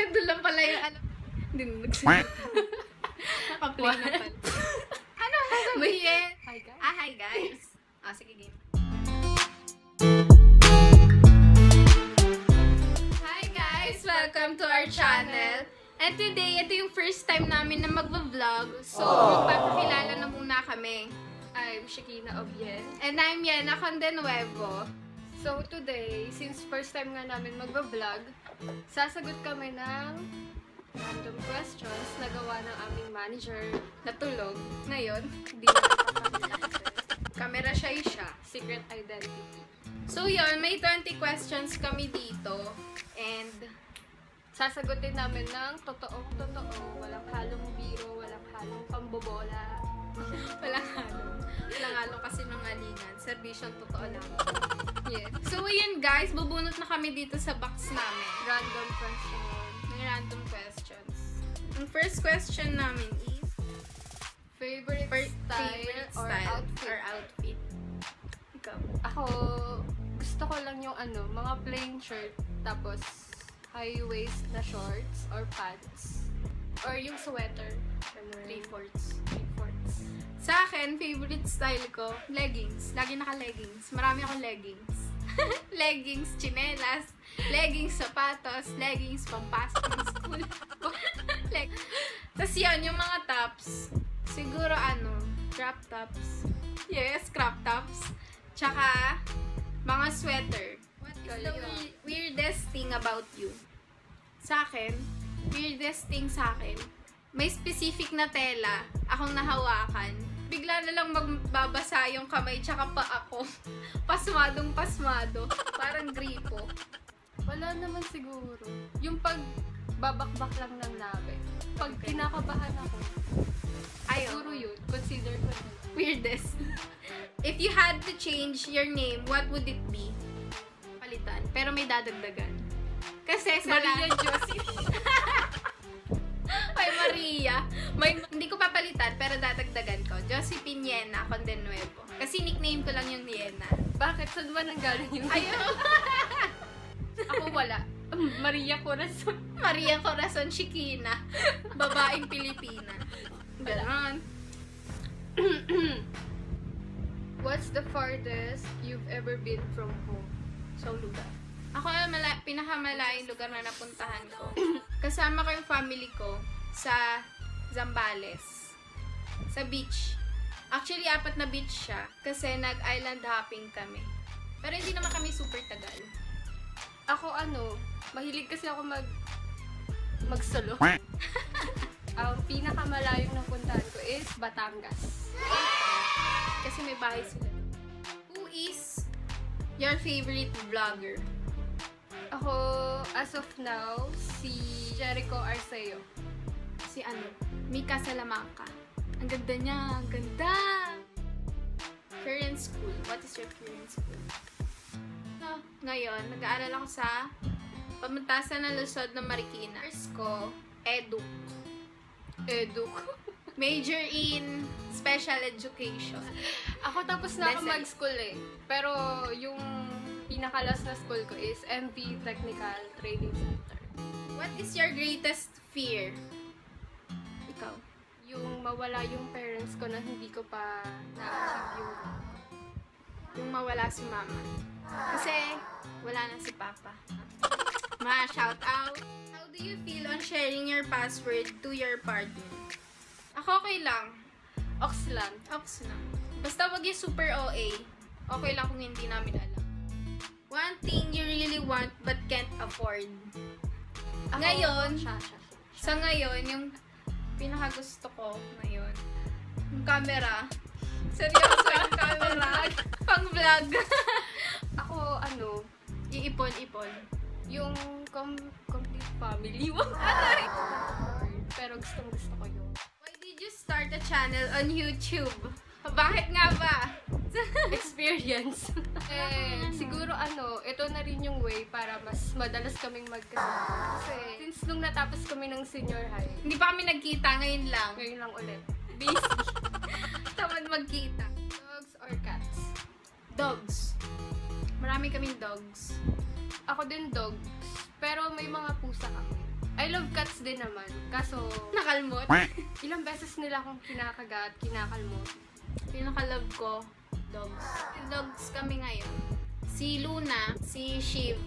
doon lang pala yung ano. Hindi na nagsalita. Naka-play na pala. Ano sasabihin? Hi guys. Hi guys. Sige game. Hi guys! Welcome to our channel. And today, ito yung first time namin na magva-vlog. So, magpapakilala na muna kami. I'm Shakina Obien. And I'm Yena Condenuevo. So today, since first time nga namin magva-vlog, sasagot kami ng random questions na gawa ng aming manager na tulog. Ngayon, hindi na napapakita kasi Camera shy siya. secret identity. So yun, may 20 questions kami dito. And Sasagutin namin ng totoong-totoo, walang halong biro, walang halong pambobola. walang halong kasi ng alingan. Serbisyong totoo lang. Yes. So yun guys, bubunot na kami dito sa box namin. Random question. May random questions. Ang first question namin is Favorite favorite or style outfit? or outfit. Ikaw. Ako, gusto ko lang yung mga plain shirt, tapos high waist na shorts or pants. Or yung sweater. 3/4. 3/4. Sa akin, favorite style ko, leggings. Lagi naka-leggings. Marami akong leggings. Leggings, tsinelas, leggings, sapatos, leggings, pampasok ng school. Tapos yun, yung mga tops, siguro crop tops. Yes, crop tops. Tsaka, mga sweater. What is the weirdest thing about you? Sa akin, weirdest thing sa akin, may specific na tela akong nahawakan. Bigla na lang magbabasa yung kamay tsaka pa ako. Pasmadong pasmado. Parang gripo. Wala naman siguro. Yung pag babakbak lang ng labi. Pag kinakabahan ako, siguro yun. Consider ko yun. Weirdest. If you had to change your name, what would it be? Palitan. Pero may dadagdagan. Kasi sa Maria Josie. Ay, Maria. Hindi ko papalitan, pero dadagdagan ko. Josephine Yena Condenuevo. Kasi nickname ko lang yung Yena. Bakit? Saan ba nanggaling yung Ayun. Ako wala. Maria Corazon. Maria Corazon Shikina. Babaeng Pilipina. Ganon. What's the farthest you've ever been from home? So, lugar. Ako pinakamalayong lugar na napuntahan ko. Kasama ko yung family ko sa Zambales. Sa beach. Actually, 4 na beach siya. Kasi nag-island hopping kami. Pero hindi naman kami super tagal. Ako mahilig kasi ako mag-solo. Ang pinakamalayong napuntahan ko is Batangas. Kasi may bahay sila. Who is your favorite vlogger? Ako, as of now, si Jericho Arceo. Si Mika Salamanca. Ang ganda niya. Ang ganda! Current school. What is your current school? So, ngayon, nag-aaral ako sa Pamantasan ng Luzon ng Marikina. Course ko, Eduk. Major in Special Education. Ako tapos na ako Lesson. mag-school Pero yung pinakalas na school ko is MV Technical Training Center. What is your greatest fear? Ikaw. Yung mawala yung parents ko na hindi ko pa na-achieve Yung mawala si mama. Kasi, wala na si papa. Shout out. How do you feel on sharing your password to your partner? Ako okay lang. Ox lang. Ox lang. Basta wag yung super OA. Okay lang kung hindi namin alam. One thing you really want but can't afford. Ako, Ngayon, siya. sa ngayon, yung pinakagusto ko ngayon, yung camera. Seryoso yung camera. Pang-vlog. Ako, Iipon-ipon. yung complete family. Pero gustong-gusto ko yun. Why did you start a channel on YouTube? Bakit nga ba? Experience. Siguro ito na rin yung way para mas madalas kaming magkasama. Kasi since nung natapos kami ng senior high, Hindi pa kami nagkita, ngayon lang. ngayon lang ulit. Busy. Tamad magkita. Dogs or cats? Dogs. Marami kaming dogs. Ako din dogs. Pero may mga pusa kami. I love cats din naman. Kaso, Nakalmot. ilang beses nila akong kinakagat, kinakalmot. Pinaka-love ko, dogs. Dogs kami ngayon. Si Luna, si Shiv,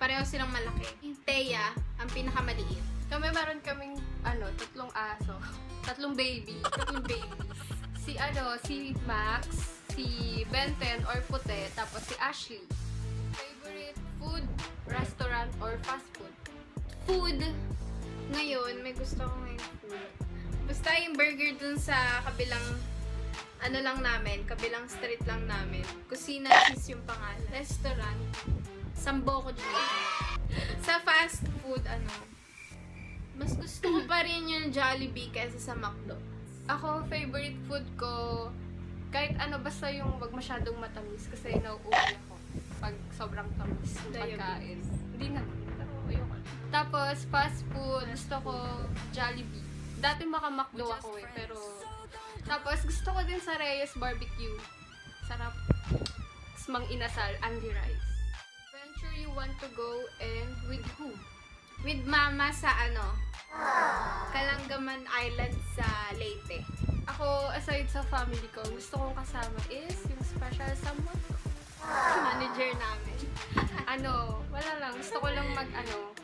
pareho silang malaki. Thea, ang pinakamaliit. Kami meron kaming, 3 aso. 3 baby. 3 babies. Si Max, si Benten or Puti, tapos si Ashley. Favorite food, restaurant, or fast food? Food. Ngayon, may gusto ko ngayon food. Basta yung burger dun sa kabilang kabilang street lang namin. Kusina Cheese yung pangalan. Restaurant. Sambo ko dyan. Sa fast food, mas gusto ko pa rin yung Jollibee kaysa sa McDo. Ako, favorite food ko, kahit basta yung wag masyadong matamis kasi nauuwi ako pag sobrang tamis yung pagkain. Hindi naman, pero ayoko. Tapos, fast food, gusto ko Jollibee. Dati maka-McDo ako pero... Tapos, gusto ko din sa Reyes Barbecue. Sarap. Tapos, Mang Inasal, Andy Rice. Adventure you want to go and with who? With mama sa Kalangaman Island sa Leyte. Ako, aside sa family ko, gusto kong kasama is yung special someone ko. Manager namin. Wala lang. Gusto ko lang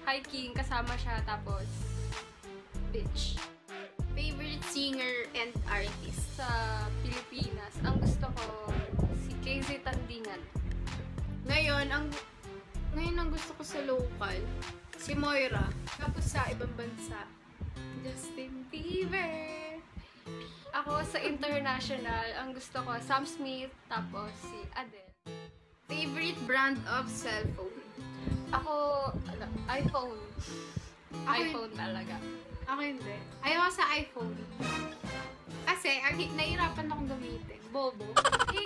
hiking, kasama siya, tapos beach. Favorite singer and artist? Sa Pilipinas, ang gusto ko si KZ Tandingan. Ngayon ang gusto ko sa local, si Moira. Tapos sa ibang bansa, Justin Bieber. Ako sa international, ang gusto ko Sam Smith, tapos si Adele. Favorite brand of cellphone? Ako, iPhone. iPhone talaga. Ako hindi. Ayaw sa iPhone. Kasi, nahirapan akong gamitin. Bobo.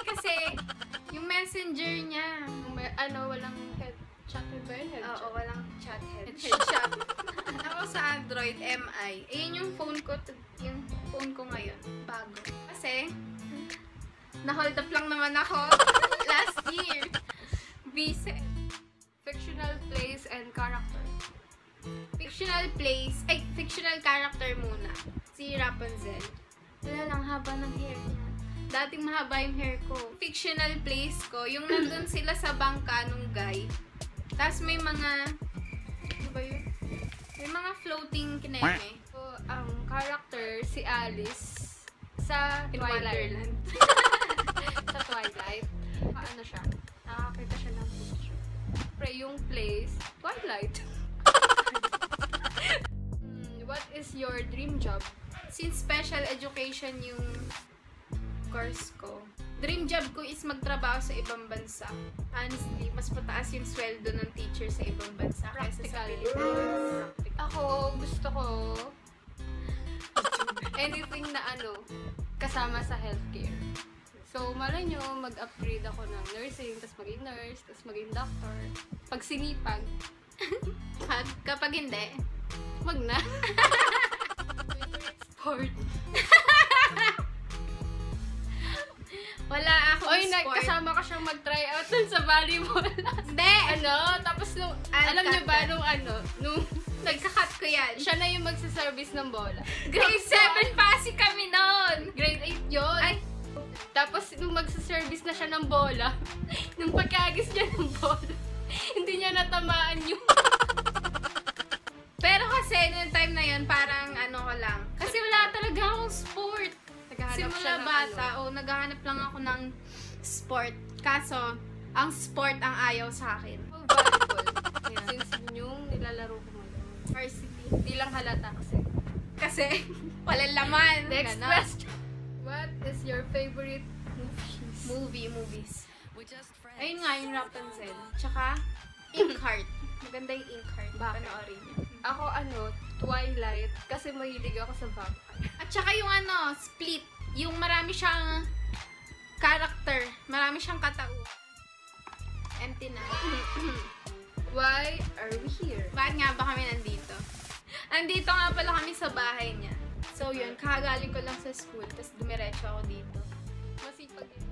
Kasi, yung messenger niya. Walang chat ba yun? Oo, walang chat headshot. Ako sa Android, MI. Ayun yung phone ko ngayon. Bago. Kasi, na-hold up lang naman ako last year. Visit. Fictional place and character. Fictional character muna. Si Rapunzel. Wala lang, haba ng hair niya. Dating mahaba yung hair ko. Fictional place ko, yung nandun sila sa bangka nung guy. Tapos may mga, ano ba yun? May mga floating kineme. So, ang character, si Alice, sa In Twilight. Wonderland. Sa Twilight. Siya? Nakakita siya ng picture. Pre, yung place, Twilight. What is your dream job? Since special education yung course ko, dream job ko is magtrabaho sa ibang bansa. Honestly, mas pataas yung sweldo ng teacher sa ibang bansa kaysa sa Pilipinas. Ako, gusto ko anything na kasama sa healthcare. So, malay nyo, mag-upgrade ako ng nursing, tapos maging nurse, tapos maging doctor. Pag sinipag, Kapag hindi, wag na. Sport. wala akong sport. Kasama ka siyang mag-tryout dun sa volleyball. Hindi! Tapos alam nyo ba, nung Nagka-cut ko yan. siya na yung magsaservice ng bola. Grade 7 pasi kami noon! Grade 8 yun. Ay. Tapos nung magsaservice na siya ng bola, nung pagkagis niya ng bola, hindi niya natamaan yung... Pero kasi, noong time na yun, parang ko lang. Kasi wala talaga akong sport. Simula bata, naghahanap lang ako ng sport. Kaso, ang sport ang ayaw sa akin. Volleyball. Since yun yung nilalaro ko ngayon. Varsity. Hindi lang halata kasi. Kasi, walang laman. Next Ganon. question. What is your favorite Movies. Ayun nga, yung Rapunzel. Tsaka, Inkheart. Maganda yung Inkheart. Bakit? Panoorin niyo. Ako Twilight. Kasi mahilig ako sa vampire. At saka yung Split. Yung marami siyang character. Marami siyang katauhan. Empty na. Why are we here? Bakit nga ba kami nandito? Andito nga pala kami sa bahay niya. So yun, kakagaling ko lang sa school. Tapos dumiretso ako dito. Masipag yun.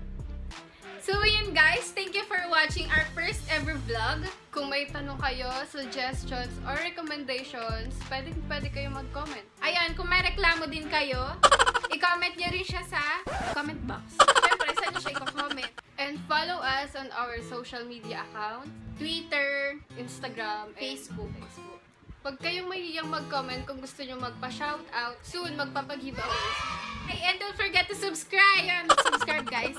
So, yun guys. Thank you for watching our first ever vlog. Kung may tanong kayo, suggestions, or recommendations, pwede kayo mag-comment. Ayan, kung may reklamo din kayo, i-comment nyo rin siya sa comment box. Siyempre, saan nyo siya i-comment? And follow us on our social media account, Twitter, Instagram, and Facebook. Huwag kayong mahihiyang mag-comment kung gusto nyo magpa-shoutout. Soon, magpapag-giveaways. Hey, and don't forget to subscribe. Subscribe, guys.